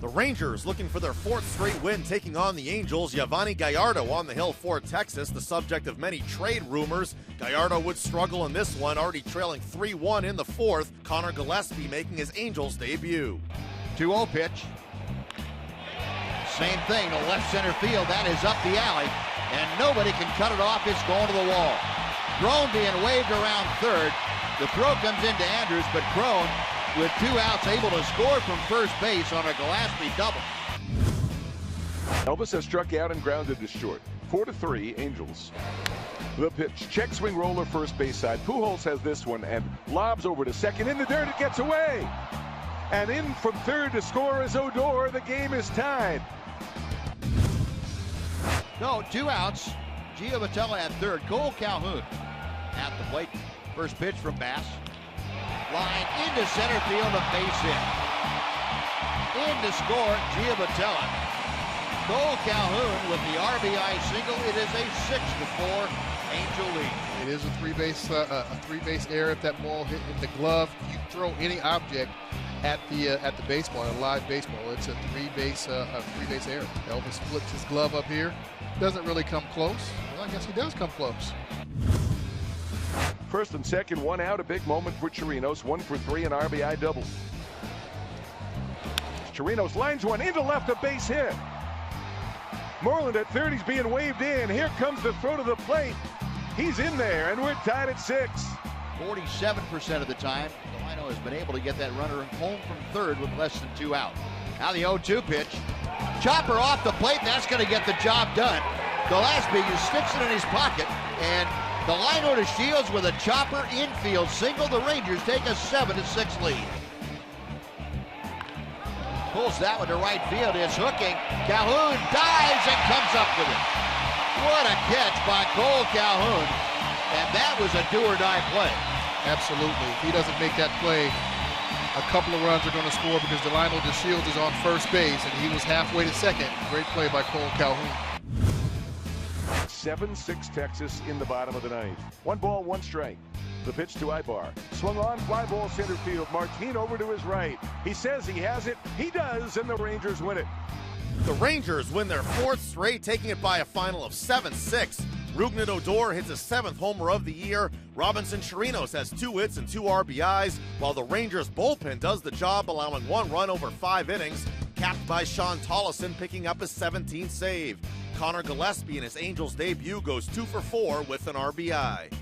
The Rangers looking for their fourth straight win, taking on the Angels. Yovani Gallardo on the hill for Texas, the subject of many trade rumors. Gallardo would struggle in this one, already trailing 3-1 in the fourth. Connor Gillespie making his Angels debut. 2-0 pitch. Same thing to left center field. That is up the alley, and nobody can cut it off. It's going to the wall. Crone being waved around third. The throw comes into Andrews, but Crone, with 2 outs, able to score from first base on a Gillespie double. Elvis has struck out and grounded to short. 4-3 Angels. The pitch, check swing roller first base side. Pujols has this one and lobs over to second. In the dirt, it gets away. And in from third to score is Odor. The game is tied. No, 2 outs. Giovatelli at third. Cole Calhoun at the plate. First pitch from Bass. Line into center field, a base hit. In to score, Giovatelli. Cole Calhoun with the RBI single. It is a 6-4 Angel lead. It is a three-base error. If that ball hit in the glove, you throw any object at the baseball, a live baseball. It's a three-base error. Elvis flips his glove up here. Doesn't really come close. Well, I guess he does come close. First and second, 1 out, a big moment for Chirinos. 1 for 3, an RBI double. Chirinos lines one into left, a base hit. Moreland at third, he's being waved in. Here comes the throw to the plate. He's in there, and we're tied at 6. 47% of the time, Delino has been able to get that runner home from third with less than 2 out. Now the 0-2 pitch. Chopper off the plate, that's going to get the job done. Gillespie just sticks it in his pocket, and Delino to Shields with a chopper infield single. The Rangers take a 7-6 lead. Pulls that one to right field. It's hooking. Calhoun dives and comes up with it. What a catch by Cole Calhoun. And that was a do-or-die play. Absolutely. If he doesn't make that play, a couple of runs are going to score because Delino DeShields is on first base, and he was halfway to second. Great play by Cole Calhoun. 7-6 Texas in the bottom of the ninth. 1 ball, 1 strike. The pitch to Ibar. Swung on, fly ball center field. Martin over to his right. He says he has it. He does, and the Rangers win it. The Rangers win their fourth straight, taking it by a final of 7-6. Rougned Odor hits his 7th homer of the year. Robinson Chirinos has 2 hits and 2 RBIs, while the Rangers bullpen does the job, allowing 1 run over 5 innings, capped by Sean Tollison picking up his 17th save. Connor Gillespie in his Angels debut goes 2 for 4 with an RBI.